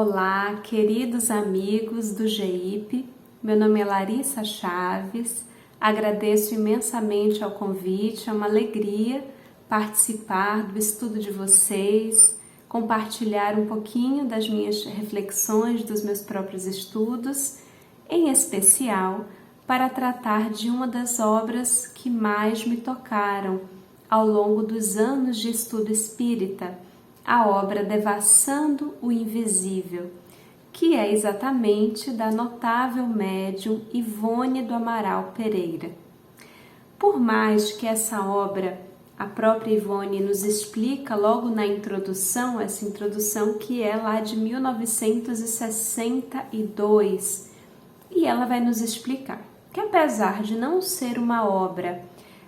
Olá, queridos amigos do GIP, meu nome é Larissa Chaves, agradeço imensamente ao convite, é uma alegria participar do estudo de vocês, compartilhar um pouquinho das minhas reflexões, dos meus próprios estudos, em especial para tratar de uma das obras que mais me tocaram ao longo dos anos de estudo espírita, a obra Devassando o Invisível, que é exatamente da notável médium Ivone do Amaral Pereira. Por mais que essa obra, a própria Ivone nos explica logo na introdução, essa introdução que é lá de 1962, e ela vai nos explicar que apesar de não ser uma obra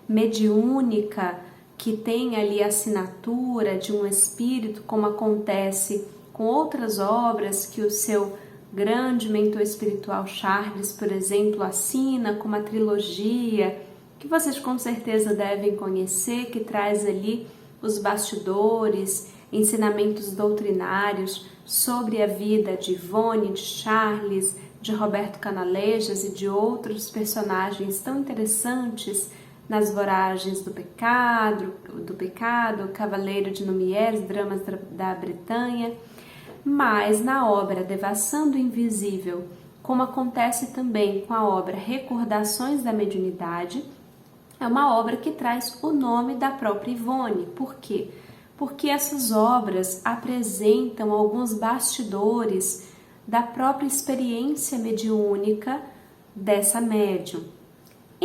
mediúnica, que tem ali a assinatura de um espírito, como acontece com outras obras que o seu grande mentor espiritual Charles, por exemplo, assina, como a trilogia, que vocês com certeza devem conhecer, que traz ali os bastidores, ensinamentos doutrinários sobre a vida de Ivone, de Charles, de Roberto Canalejas e de outros personagens tão interessantes nas Voragens do Pecado, Cavaleiro de Nomieres, Dramas da Bretanha, mas na obra Devassando o Invisível, como acontece também com a obra Recordações da Mediunidade, é uma obra que traz o nome da própria Ivone. Por quê? Porque essas obras apresentam alguns bastidores da própria experiência mediúnica dessa médium.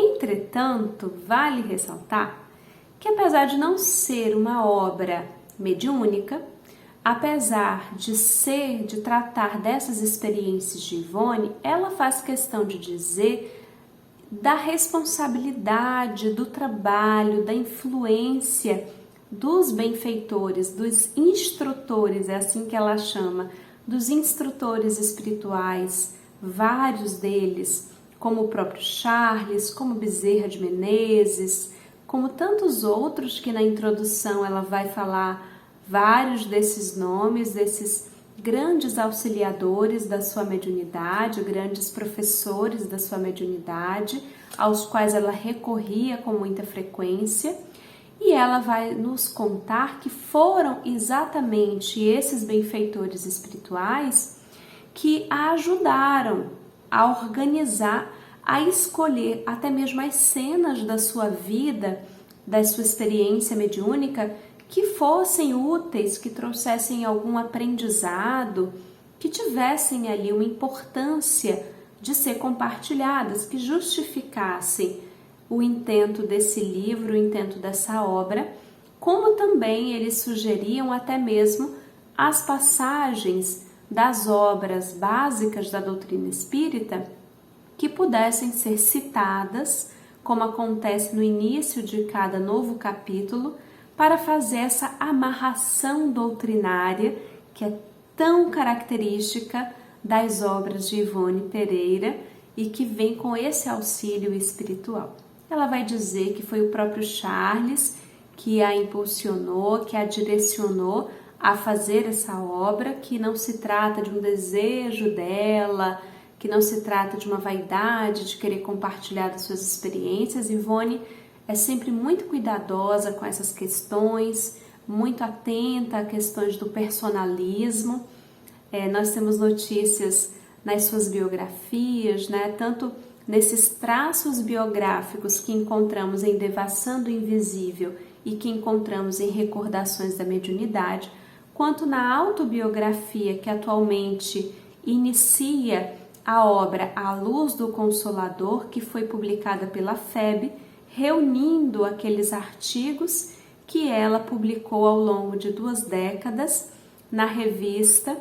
Entretanto, vale ressaltar que apesar de não ser uma obra mediúnica, apesar de tratar dessas experiências de Ivone, ela faz questão de dizer da responsabilidade, do trabalho, da influência dos benfeitores, dos instrutores, é assim que ela chama, dos instrutores espirituais, vários deles, como o próprio Charles, como Bezerra de Menezes, como tantos outros que na introdução ela vai falar vários desses nomes, desses grandes auxiliadores da sua mediunidade, grandes professores da sua mediunidade, aos quais ela recorria com muita frequência, e ela vai nos contar que foram exatamente esses benfeitores espirituais que a ajudaram a organizar, a escolher até mesmo as cenas da sua vida, da sua experiência mediúnica, que fossem úteis, que trouxessem algum aprendizado, que tivessem ali uma importância de ser compartilhadas, que justificassem o intento desse livro, o intento dessa obra, como também eles sugeriam até mesmo as passagens das obras básicas da doutrina espírita que pudessem ser citadas, como acontece no início de cada novo capítulo, para fazer essa amarração doutrinária que é tão característica das obras de Ivone Pereira e que vem com esse auxílio espiritual. Ela vai dizer que foi o próprio Charles que a impulsionou, que a direcionou a fazer essa obra, que não se trata de um desejo dela, que não se trata de uma vaidade de querer compartilhar as suas experiências. Ivone é sempre muito cuidadosa com essas questões, muito atenta a questões do personalismo. Nós temos notícias nas suas biografias, né? Tanto nesses traços biográficos que encontramos em Devassando o Invisível e que encontramos em Recordações da Mediunidade, quanto na autobiografia que atualmente inicia a obra A Luz do Consolador, que foi publicada pela FEB, reunindo aqueles artigos que ela publicou ao longo de 2 décadas na revista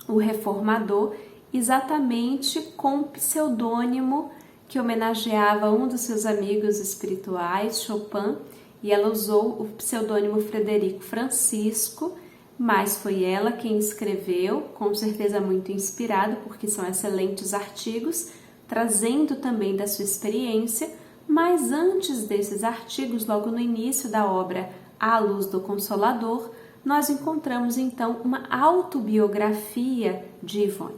O Reformador, exatamente com o pseudônimo que homenageava um dos seus amigos espirituais, Chopin, e ela usou o pseudônimo Frederico Francisco, mas foi ela quem escreveu, com certeza muito inspirada, porque são excelentes artigos, trazendo também da sua experiência, mas antes desses artigos, logo no início da obra A Luz do Consolador, nós encontramos então uma autobiografia de Ivone.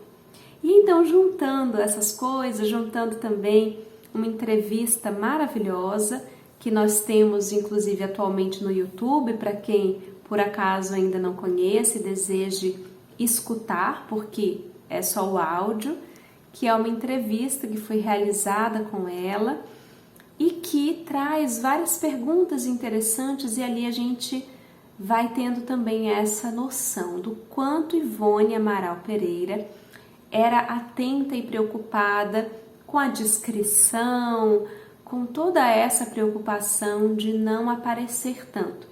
E então, juntando essas coisas, juntando também uma entrevista maravilhosa que nós temos inclusive atualmente no YouTube, para quem por acaso ainda não conhece e deseje escutar, porque é só o áudio, que é uma entrevista que foi realizada com ela e que traz várias perguntas interessantes, e ali a gente vai tendo também essa noção do quanto Ivone Amaral Pereira era atenta e preocupada com a discrição, com toda essa preocupação de não aparecer tanto.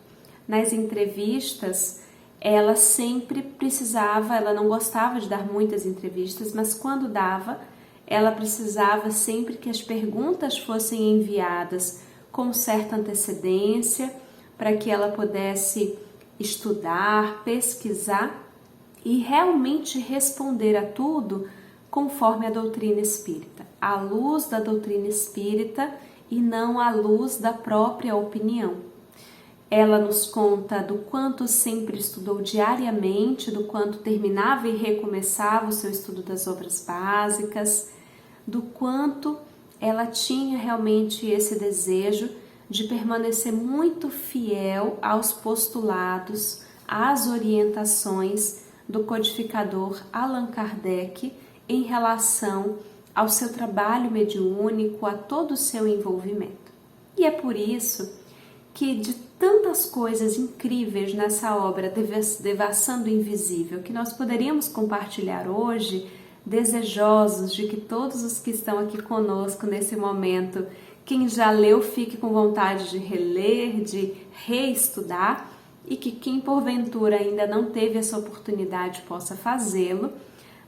Nas entrevistas, ela sempre precisava, ela não gostava de dar muitas entrevistas, mas quando dava, ela precisava sempre que as perguntas fossem enviadas com certa antecedência, para que ela pudesse estudar, pesquisar e realmente responder a tudo conforme a doutrina espírita, à luz da doutrina espírita e não à luz da própria opinião. Ela nos conta do quanto sempre estudou diariamente, do quanto terminava e recomeçava o seu estudo das obras básicas, do quanto ela tinha realmente esse desejo de permanecer muito fiel aos postulados, às orientações do codificador Allan Kardec em relação ao seu trabalho mediúnico, a todo o seu envolvimento. E é por isso que, de tantas coisas incríveis nessa obra Devassando o Invisível, que nós poderíamos compartilhar hoje, desejosos de que todos os que estão aqui conosco nesse momento, quem já leu, fique com vontade de reler, de reestudar, e que quem porventura ainda não teve essa oportunidade possa fazê-lo,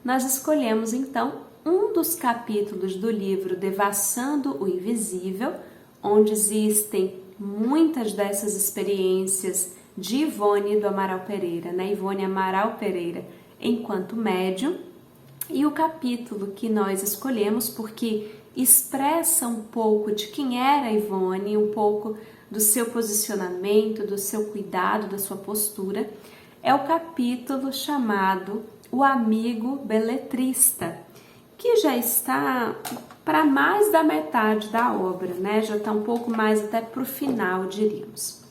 nós escolhemos então um dos capítulos do livro Devassando o Invisível, onde existem muitas dessas experiências de Ivone do Amaral Pereira, né? Ivone Amaral Pereira enquanto médium, e o capítulo que nós escolhemos porque expressa um pouco de quem era Ivone, um pouco do seu posicionamento, do seu cuidado, da sua postura, é o capítulo chamado O Amigo Beletrista, que já está para mais da metade da obra, né? Já está um pouco mais até para o final, diríamos.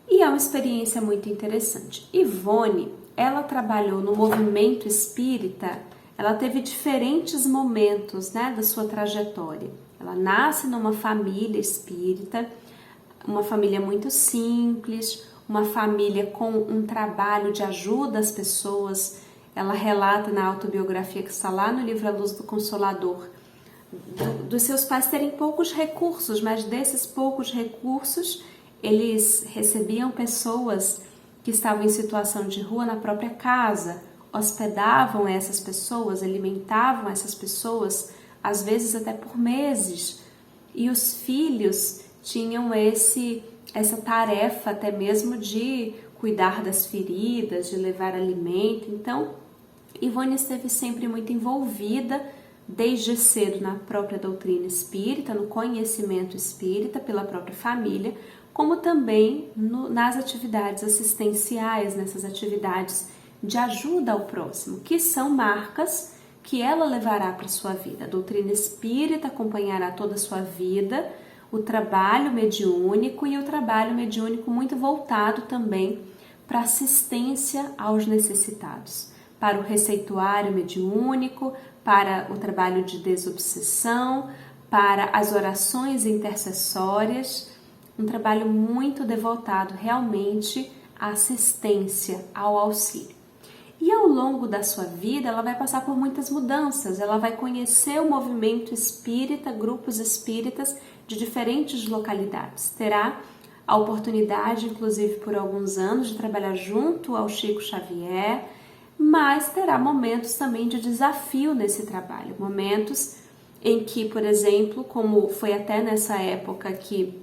E é uma experiência muito interessante. Ivone, ela trabalhou no movimento espírita, ela teve diferentes momentos, né, da sua trajetória. Ela nasce numa família espírita, uma família muito simples, uma família com um trabalho de ajuda às pessoas. Ela relata na autobiografia que está lá no livro A Luz do Consolador, dos seus pais terem poucos recursos, mas desses poucos recursos, eles recebiam pessoas que estavam em situação de rua na própria casa, hospedavam essas pessoas, alimentavam essas pessoas, às vezes até por meses. E os filhos tinham essa tarefa até mesmo de cuidar das feridas, de levar alimento. Então, Ivone esteve sempre muito envolvida, desde cedo, na própria doutrina espírita, no conhecimento espírita pela própria família, como também nas atividades assistenciais, nessas atividades de ajuda ao próximo, que são marcas que ela levará para a sua vida. A doutrina espírita acompanhará toda a sua vida, o trabalho mediúnico, e o trabalho mediúnico muito voltado também para assistência aos necessitados, para o receituário mediúnico, para o trabalho de desobsessão, para as orações intercessórias, um trabalho muito devotado realmente à assistência, ao auxílio. E ao longo da sua vida, ela vai passar por muitas mudanças, ela vai conhecer o movimento espírita, grupos espíritas de diferentes localidades. Terá a oportunidade, inclusive por alguns anos, de trabalhar junto ao Chico Xavier, mas terá momentos também de desafio nesse trabalho, momentos em que, por exemplo, como foi até nessa época aqui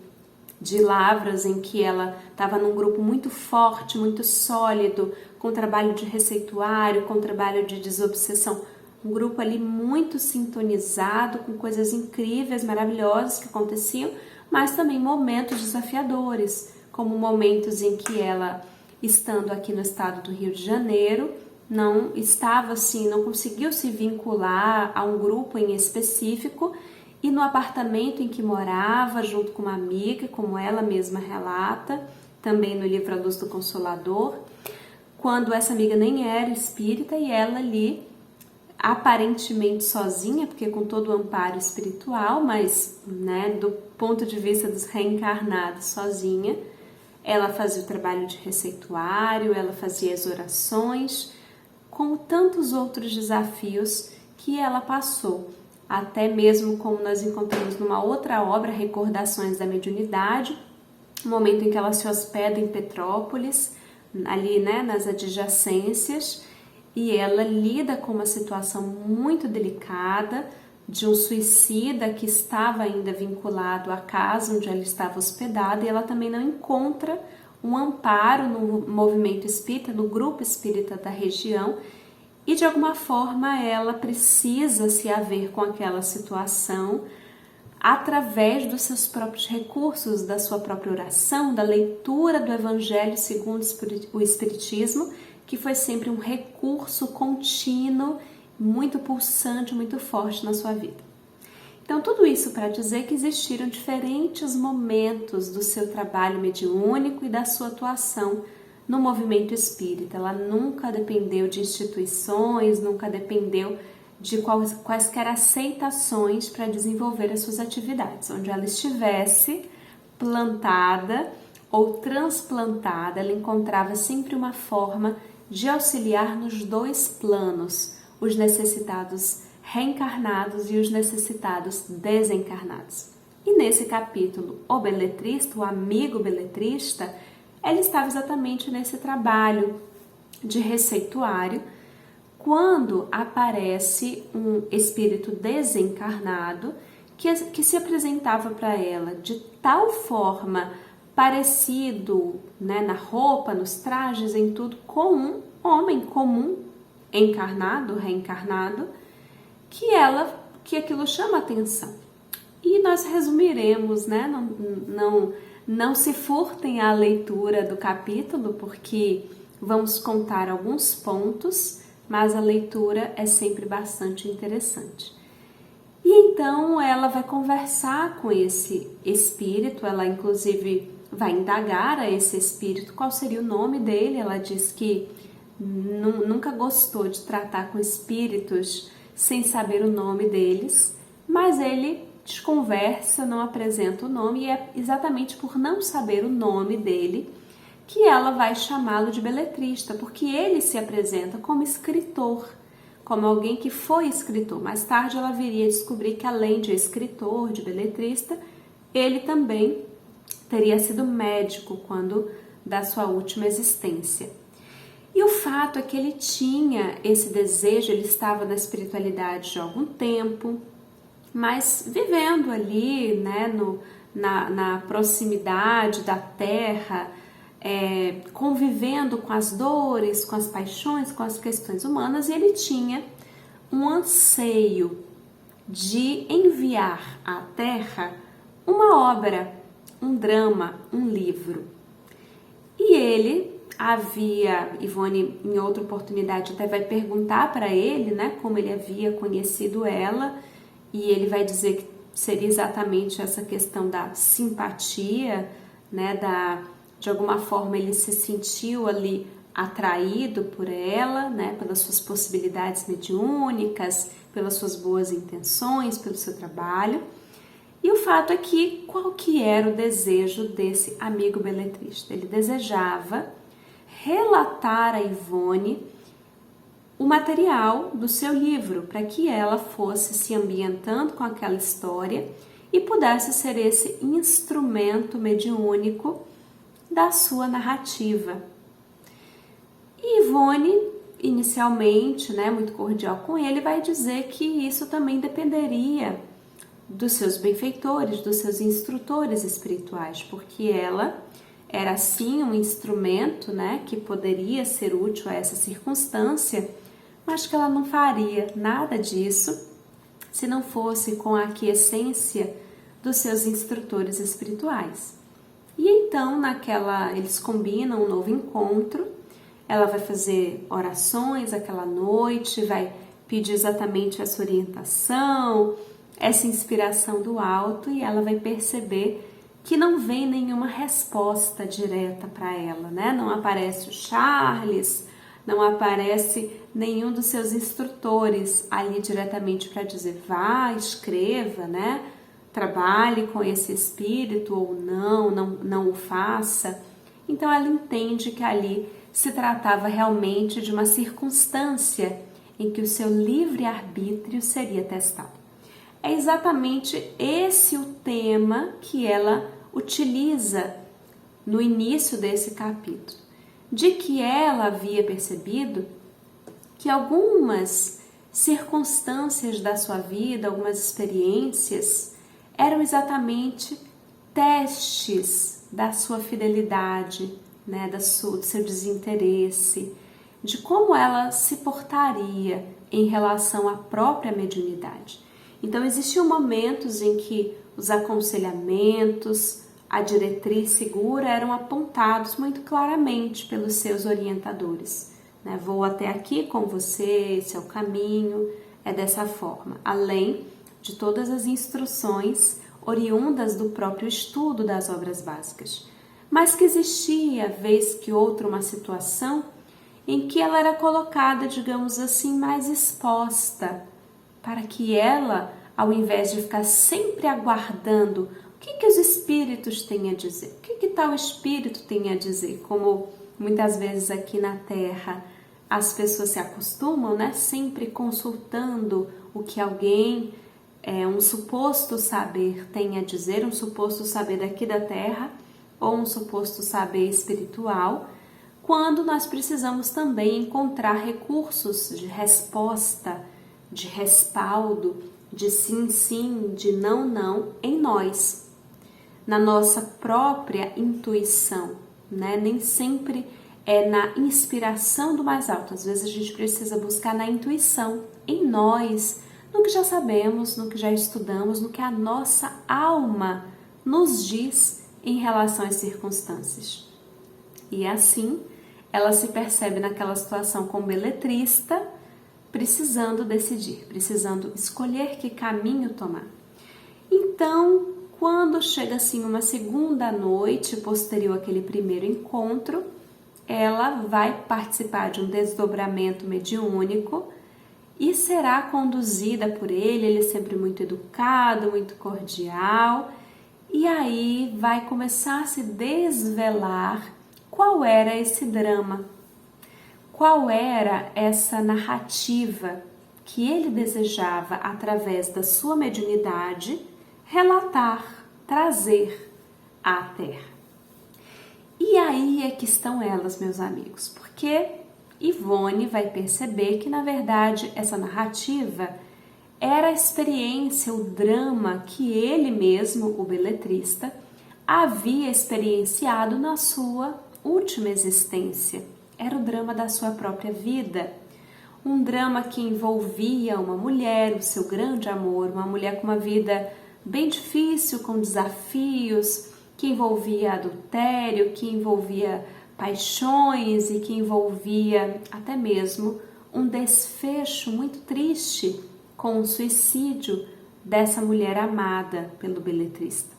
de Lavras, em que ela estava num grupo muito forte, muito sólido, com trabalho de receituário, com trabalho de desobsessão, um grupo ali muito sintonizado, com coisas incríveis, maravilhosas que aconteciam, mas também momentos desafiadores, como momentos em que ela estando aqui no estado do Rio de Janeiro, não estava assim, não conseguiu se vincular a um grupo em específico, e no apartamento em que morava, junto com uma amiga, como ela mesma relata, também no livro A Luz do Consolador, quando essa amiga nem era espírita e ela ali, aparentemente sozinha, porque com todo o amparo espiritual, mas né, do ponto de vista dos reencarnados, sozinha, ela fazia o trabalho de receituário, ela fazia as orações, como tantos outros desafios que ela passou. Até mesmo como nós encontramos numa outra obra, Recordações da Mediunidade, no momento em que ela se hospeda em Petrópolis, ali né, nas adjacências, e ela lida com uma situação muito delicada de um suicida que estava ainda vinculado à casa onde ela estava hospedada, e ela também não encontra um amparo no movimento espírita, no grupo espírita da região, e de alguma forma ela precisa se haver com aquela situação através dos seus próprios recursos, da sua própria oração, da leitura do Evangelho segundo o Espiritismo, que foi sempre um recurso contínuo, muito pulsante, muito forte na sua vida. Então, tudo isso para dizer que existiram diferentes momentos do seu trabalho mediúnico e da sua atuação no movimento espírita. Ela nunca dependeu de instituições, nunca dependeu de quaisquer aceitações para desenvolver as suas atividades. Onde ela estivesse plantada ou transplantada, ela encontrava sempre uma forma de auxiliar nos dois planos, os necessitados reencarnados e os necessitados desencarnados. E nesse capítulo, o beletrista, o amigo beletrista, ela estava exatamente nesse trabalho de receituário, quando aparece um espírito desencarnado que se apresentava para ela de tal forma parecido, né, na roupa, nos trajes, em tudo, com um homem comum, encarnado, reencarnado, que aquilo chama atenção. E nós resumiremos, né? Não se furtem à leitura do capítulo, porque vamos contar alguns pontos, mas a leitura é sempre bastante interessante. E então ela vai conversar com esse espírito, ela inclusive vai indagar a esse espírito qual seria o nome dele. Ela diz que nunca gostou de tratar com espíritos sem saber o nome deles, mas ele desconversa, não apresenta o nome, e é exatamente por não saber o nome dele que ela vai chamá-lo de beletrista, porque ele se apresenta como escritor, como alguém que foi escritor. Mais tarde ela viria a descobrir que, além de escritor, de beletrista, ele também teria sido médico quando da sua última existência. E o fato é que ele tinha esse desejo, ele estava na espiritualidade já há algum tempo, mas vivendo ali, né, na proximidade da terra, convivendo com as dores, com as paixões, com as questões humanas, e ele tinha um anseio de enviar à Terra uma obra, um drama, um livro. E ele Ivone em outra oportunidade até vai perguntar para ele, né, como ele havia conhecido ela, e ele vai dizer que seria exatamente essa questão da simpatia, né, de alguma forma ele se sentiu ali atraído por ela, né, pelas suas possibilidades mediúnicas, pelas suas boas intenções, pelo seu trabalho. E o fato é que, qual que era o desejo desse amigo beletrista? Ele desejava relatar a Ivone o material do seu livro, para que ela fosse se ambientando com aquela história e pudesse ser esse instrumento mediúnico da sua narrativa. E Ivone, inicialmente, né, muito cordial com ele, vai dizer que isso também dependeria dos seus benfeitores, dos seus instrutores espirituais, porque ela era sim um instrumento, né, que poderia ser útil a essa circunstância, mas que ela não faria nada disso se não fosse com a aquiescência dos seus instrutores espirituais. E então, eles combinam um novo encontro, ela vai fazer orações aquela noite, vai pedir exatamente essa orientação, essa inspiração do alto, e ela vai perceber que não vem nenhuma resposta direta para ela, né? Não aparece o Charles, não aparece nenhum dos seus instrutores ali diretamente para dizer vá, escreva, né? Trabalhe com esse espírito ou não o faça. Então ela entende que ali se tratava realmente de uma circunstância em que o seu livre-arbítrio seria testado. É exatamente esse o tema que ela utiliza no início desse capítulo, de que ela havia percebido que algumas circunstâncias da sua vida, algumas experiências, eram exatamente testes da sua fidelidade, né, do seu desinteresse, de como ela se portaria em relação à própria mediunidade. Então existiam momentos em que os aconselhamentos, a diretriz segura eram apontados muito claramente pelos seus orientadores. Né? Vou até aqui com você, esse é o caminho, é dessa forma. Além de todas as instruções oriundas do próprio estudo das obras básicas. Mas que existia, vez que outra, uma situação em que ela era colocada, digamos assim, mais exposta, para que ela, ao invés de ficar sempre aguardando o que os espíritos têm a dizer, o que tal espírito tem a dizer, como muitas vezes aqui na Terra as pessoas se acostumam, né, sempre consultando o que alguém, um suposto saber tem a dizer, um suposto saber daqui da Terra, ou um suposto saber espiritual, quando nós precisamos também encontrar recursos de resposta, de respaldo, de sim, sim, de não, não em nós, na nossa própria intuição, né? Nem sempre é na inspiração do mais alto, às vezes a gente precisa buscar na intuição, em nós, no que já sabemos, no que já estudamos, no que a nossa alma nos diz em relação às circunstâncias. E assim, ela se percebe naquela situação como beletrista, precisando decidir, precisando escolher que caminho tomar. Então, quando chega assim uma segunda noite, posterior àquele primeiro encontro, ela vai participar de um desdobramento mediúnico e será conduzida por ele é sempre muito educado, muito cordial, e aí vai começar a se desvelar qual era esse drama, qual era essa narrativa que ele desejava, através da sua mediunidade, relatar, trazer à Terra. E aí é que estão elas, meus amigos, porque Ivone vai perceber que, na verdade, essa narrativa era a experiência, o drama que ele mesmo, o beletrista, havia experienciado na sua última existência. Era o drama da sua própria vida. Um drama que envolvia uma mulher, o seu grande amor, uma mulher com uma vida bem difícil, com desafios, que envolvia adultério, que envolvia paixões e que envolvia até mesmo um desfecho muito triste com o suicídio dessa mulher amada pelo beletrista.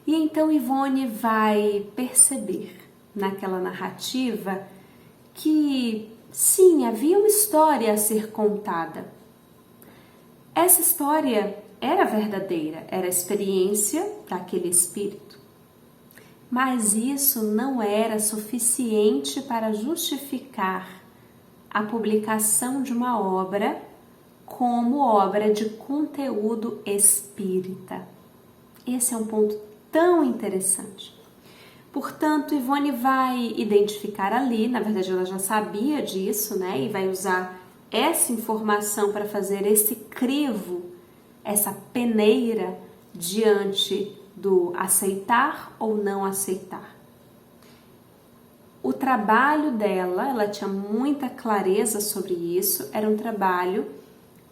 E então Ivone vai perceber naquela narrativa que sim, havia uma história a ser contada. Essa história era verdadeira, era a experiência daquele espírito. Mas isso não era suficiente para justificar a publicação de uma obra como obra de conteúdo espírita. Esse é um ponto tão interessante. Portanto, Ivone vai identificar ali, na verdade ela já sabia disso, né? E vai usar essa informação para fazer esse crivo, essa peneira diante do aceitar ou não aceitar. O trabalho dela, ela tinha muita clareza sobre isso, era um trabalho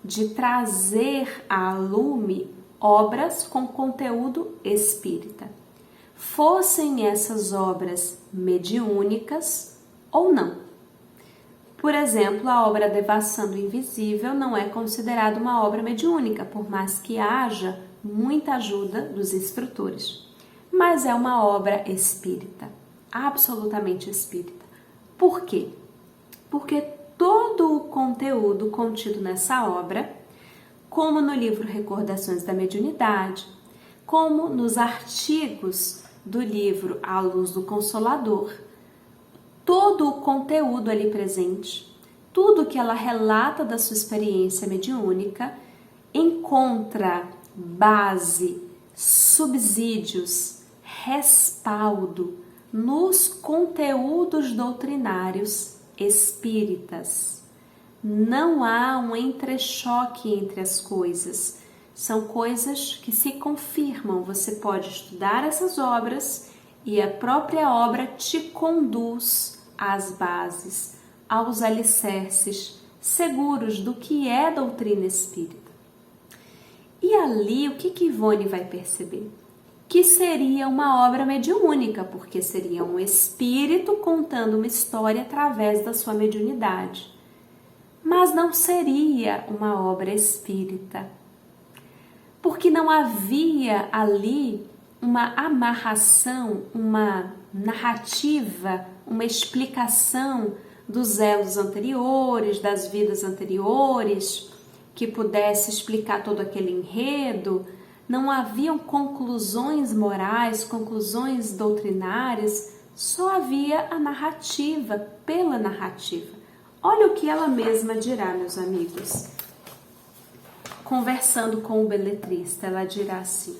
de trazer à lume obras com conteúdo espírita. fossem essas obras mediúnicas ou não. Por exemplo, a obra Devassando o Invisível não é considerada uma obra mediúnica, por mais que haja muita ajuda dos instrutores. Mas é uma obra espírita, absolutamente espírita. Por quê? Porque todo o conteúdo contido nessa obra, como no livro Recordações da Mediunidade, como nos artigos do livro A Luz do Consolador, todo o conteúdo ali presente, tudo que ela relata da sua experiência mediúnica, encontra base, subsídios, respaldo nos conteúdos doutrinários espíritas. Não há um entrechoque entre as coisas. São coisas que se confirmam. Você pode estudar essas obras e a própria obra te conduz às bases, aos alicerces seguros do que é doutrina espírita. E ali, o que Ivone vai perceber? Que seria uma obra mediúnica, porque seria um espírito contando uma história através da sua mediunidade. Mas não seria uma obra espírita, porque não havia ali uma amarração, uma narrativa, uma explicação dos elos anteriores, das vidas anteriores, que pudesse explicar todo aquele enredo. Não haviam conclusões morais, conclusões doutrinárias, só havia a narrativa, pela narrativa. Olha o que ela mesma dirá, meus amigos. Conversando com o beletrista, ela dirá assim: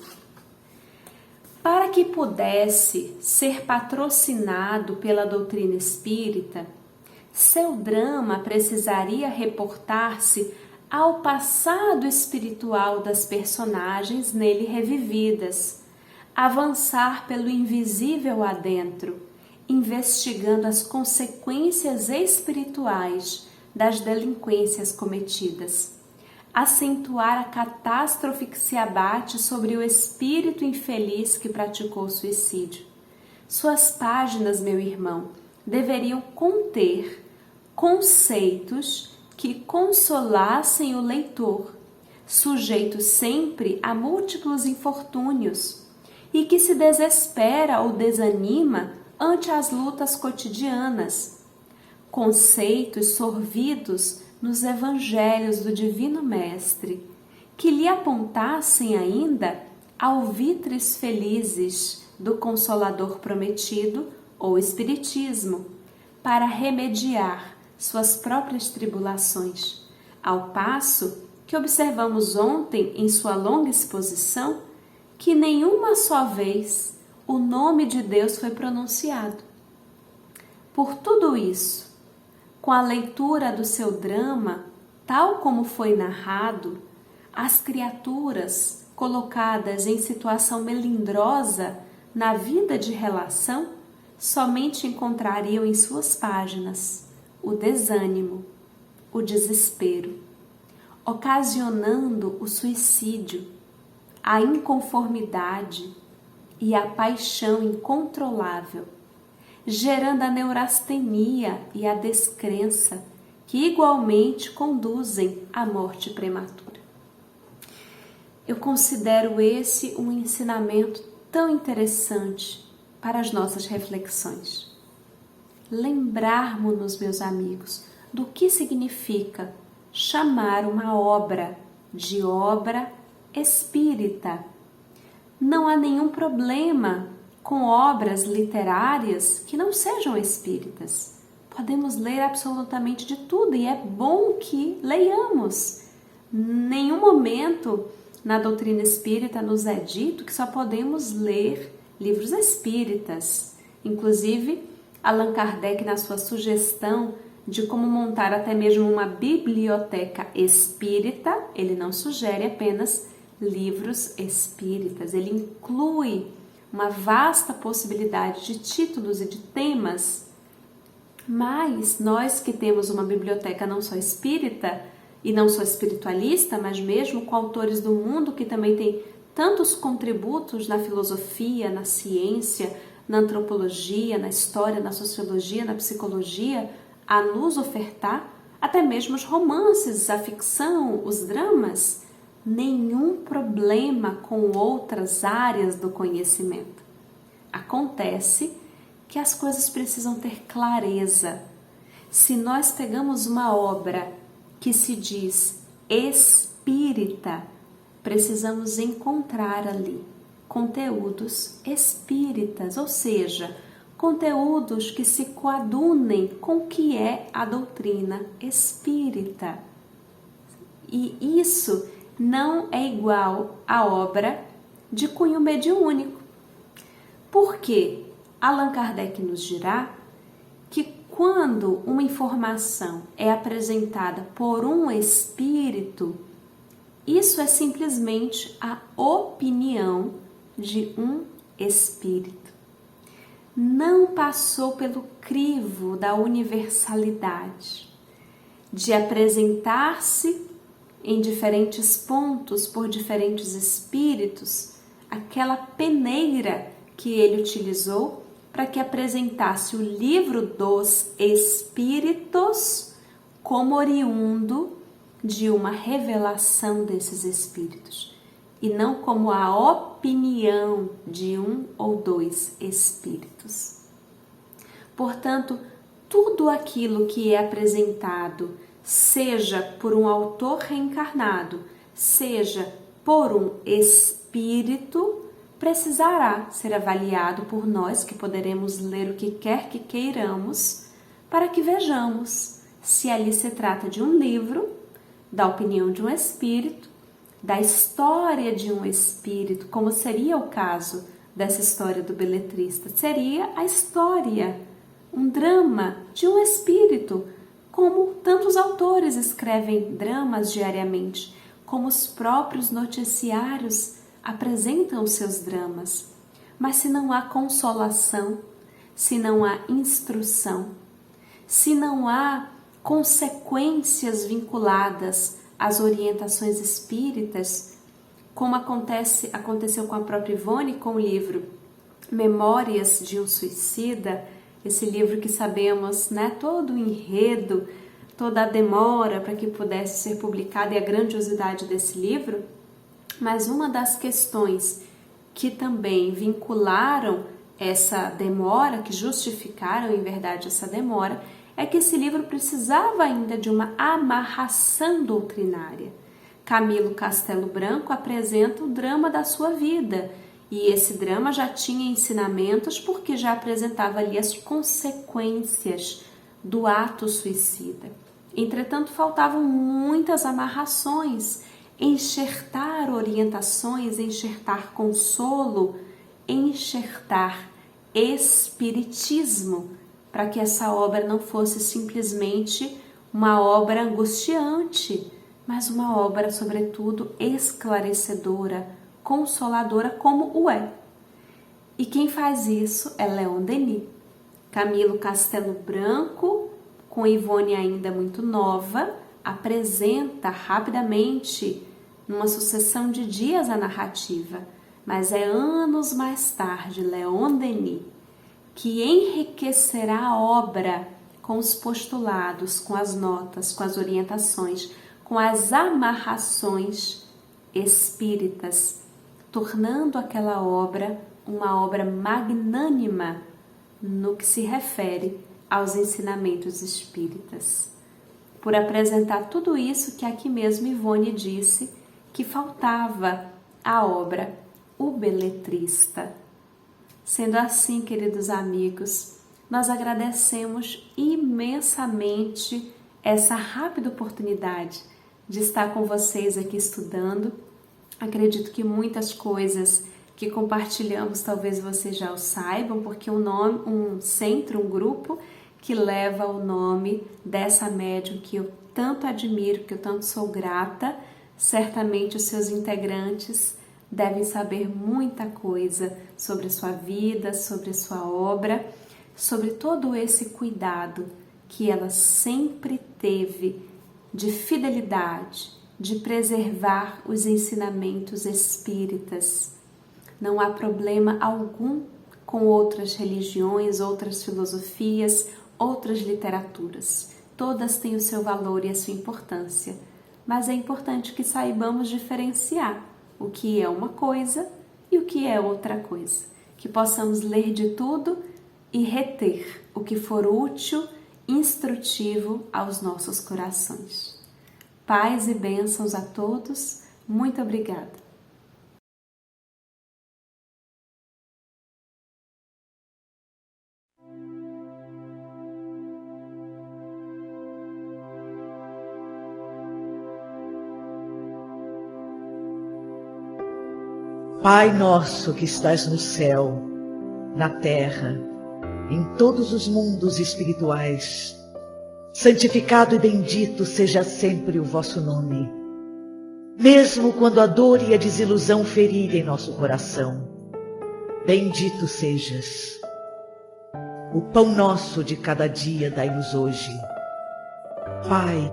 para que pudesse ser patrocinado pela doutrina espírita, seu drama precisaria reportar-se ao passado espiritual das personagens nele revividas, avançar pelo invisível adentro, investigando as consequências espirituais das delinquências cometidas, acentuar a catástrofe que se abate sobre o espírito infeliz que praticou suicídio. Suas páginas, meu irmão, deveriam conter conceitos que consolassem o leitor, sujeito sempre a múltiplos infortúnios, e que se desespera ou desanima ante as lutas cotidianas. Conceitos sorvidos nos evangelhos do Divino Mestre, que lhe apontassem ainda alvitres felizes do Consolador prometido ou Espiritismo, para remediar suas próprias tribulações, ao passo que observamos ontem em sua longa exposição que nenhuma só vez o nome de Deus foi pronunciado. Por tudo isso, com a leitura do seu drama, tal como foi narrado, as criaturas colocadas em situação melindrosa na vida de relação somente encontrariam em suas páginas o desânimo, o desespero, ocasionando o suicídio, a inconformidade e a paixão incontrolável, gerando a neurastenia e a descrença, que igualmente conduzem à morte prematura. Eu considero esse um ensinamento tão interessante para as nossas reflexões. Lembrarmos-nos, meus amigos, do que significa chamar uma obra de obra espírita. Não há nenhum problema com obras literárias que não sejam espíritas. Podemos ler absolutamente de tudo e é bom que leiamos. Em nenhum momento na doutrina espírita nos é dito que só podemos ler livros espíritas. Inclusive, Allan Kardec, na sua sugestão de como montar até mesmo uma biblioteca espírita, ele não sugere apenas livros espíritas, ele inclui uma vasta possibilidade de títulos e de temas. Mas nós que temos uma biblioteca não só espírita e não só espiritualista, mas mesmo com autores do mundo que também tem tantos contributos na filosofia, na ciência, na antropologia, na história, na sociologia, na psicologia a nos ofertar, até mesmo os romances, a ficção, os dramas, nenhum problema com outras áreas do conhecimento. Acontece que as coisas precisam ter clareza. Se nós pegamos uma obra que se diz espírita, precisamos encontrar ali conteúdos espíritas, ou seja, conteúdos que se coadunem com o que é a doutrina espírita. E isso não é igual à obra de cunho mediúnico. Por quê? Allan Kardec nos dirá que quando uma informação é apresentada por um espírito, isso é simplesmente a opinião de um espírito. Não passou pelo crivo da universalidade, de apresentar-se em diferentes pontos por diferentes espíritos, aquela peneira que ele utilizou para que apresentasse o livro dos espíritos como oriundo de uma revelação desses espíritos e não como a opinião de um ou dois espíritos. Portanto, tudo aquilo que é apresentado, seja por um autor reencarnado, seja por um espírito, precisará ser avaliado por nós, que poderemos ler o que quer que queiramos, para que vejamos se ali se trata de um livro, da opinião de um espírito, da história de um espírito, como seria o caso dessa história do beletrista. Seria a história, um drama de um espírito, como tantos autores escrevem dramas diariamente, como os próprios noticiários apresentam os seus dramas. Mas se não há consolação, se não há instrução, se não há consequências vinculadas às orientações espíritas, como aconteceu com a própria Ivone com o livro Memórias de um Suicida, esse livro que sabemos, todo o enredo, toda a demora para que pudesse ser publicado e a grandiosidade desse livro, mas uma das questões que também vincularam essa demora, que justificaram em verdade essa demora, é que esse livro precisava ainda de uma amarração doutrinária. Camilo Castelo Branco apresenta o drama da sua vida, e esse drama já tinha ensinamentos porque já apresentava ali as consequências do ato suicida. Entretanto, faltavam muitas amarrações, enxertar orientações, enxertar consolo, enxertar espiritismo, para que essa obra não fosse simplesmente uma obra angustiante, mas uma obra, sobretudo, esclarecedora, consoladora, como o é. E quem faz isso é Leon Denis. Camilo Castelo Branco, com Ivone ainda muito nova, apresenta rapidamente, numa sucessão de dias, a narrativa, mas é anos mais tarde, Leon Denis, que enriquecerá a obra com os postulados, com as notas, com as orientações, com as amarrações espíritas, tornando aquela obra uma obra magnânima no que se refere aos ensinamentos espíritas. Por apresentar tudo isso que aqui mesmo Ivone disse que faltava à obra O Beletrista. Sendo assim, queridos amigos, nós agradecemos imensamente essa rápida oportunidade de estar com vocês aqui estudando. Acredito que muitas coisas que compartilhamos talvez vocês já o saibam, porque um centro, um grupo que leva o nome dessa médium que eu tanto admiro, que eu tanto sou grata, certamente os seus integrantes devem saber muita coisa sobre a sua vida, sobre a sua obra, sobre todo esse cuidado que ela sempre teve de fidelidade, de preservar os ensinamentos espíritas. Não há problema algum com outras religiões, outras filosofias, outras literaturas. Todas têm o seu valor e a sua importância, mas é importante que saibamos diferenciar o que é uma coisa e o que é outra coisa, que possamos ler de tudo e reter o que for útil, instrutivo aos nossos corações. Paz e bênçãos a todos. Muito obrigada. Pai nosso que estás no céu, na terra, em todos os mundos espirituais, santificado e bendito seja sempre o vosso nome. Mesmo quando a dor e a desilusão ferirem nosso coração, bendito sejas. O pão nosso de cada dia dai-nos hoje. Pai,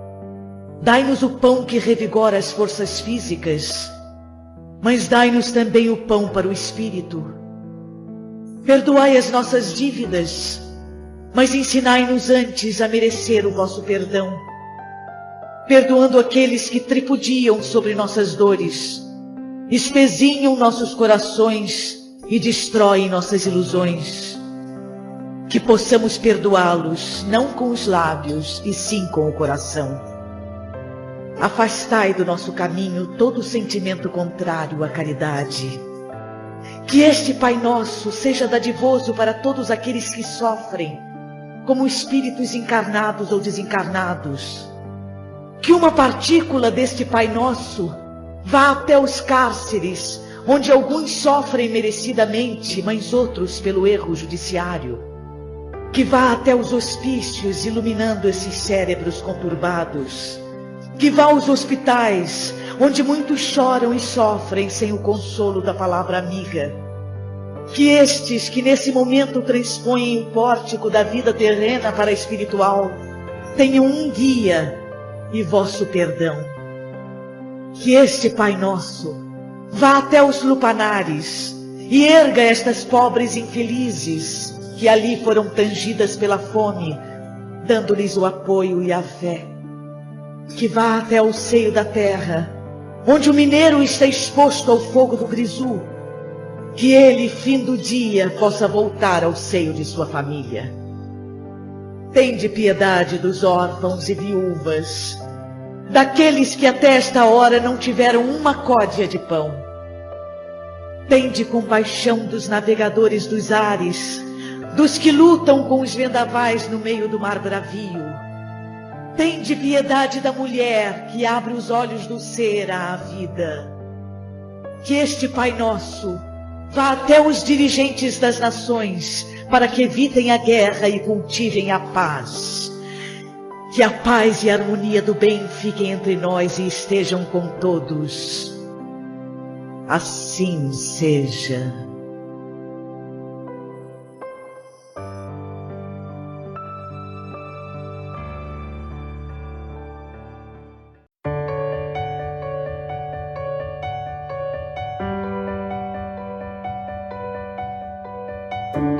dai-nos o pão que revigora as forças físicas, mas dai-nos também o pão para o espírito. Perdoai as nossas dívidas, mas ensinai-nos antes a merecer o vosso perdão, perdoando aqueles que tripudiam sobre nossas dores, espezinham nossos corações e destroem nossas ilusões. Que possamos perdoá-los, não com os lábios, e sim com o coração. Afastai do nosso caminho todo sentimento contrário à caridade. Que este Pai Nosso seja dadivoso para todos aqueles que sofrem, como espíritos encarnados ou desencarnados. Que uma partícula deste Pai Nosso vá até os cárceres, onde alguns sofrem merecidamente, mas outros pelo erro judiciário. Que vá até os hospícios, iluminando esses cérebros conturbados. Que vá aos hospitais, onde muitos choram e sofrem sem o consolo da palavra amiga. Que estes que nesse momento transpõem o pórtico da vida terrena para a espiritual, tenham um guia e vosso perdão. Que este Pai Nosso vá até os lupanares e erga estas pobres infelizes que ali foram tangidas pela fome, dando-lhes o apoio e a fé. Que vá até o seio da terra, onde o mineiro está exposto ao fogo do grisu, que ele, fim do dia, possa voltar ao seio de sua família. Tende piedade dos órfãos e viúvas, daqueles que até esta hora não tiveram uma códea de pão. Tende compaixão dos navegadores dos ares, dos que lutam com os vendavais no meio do mar bravio. Tende piedade da mulher que abre os olhos do ser à vida. Que este Pai Nosso vá até os dirigentes das nações para que evitem a guerra e cultivem a paz. Que a paz e a harmonia do bem fiquem entre nós e estejam com todos. Assim seja. Thank you.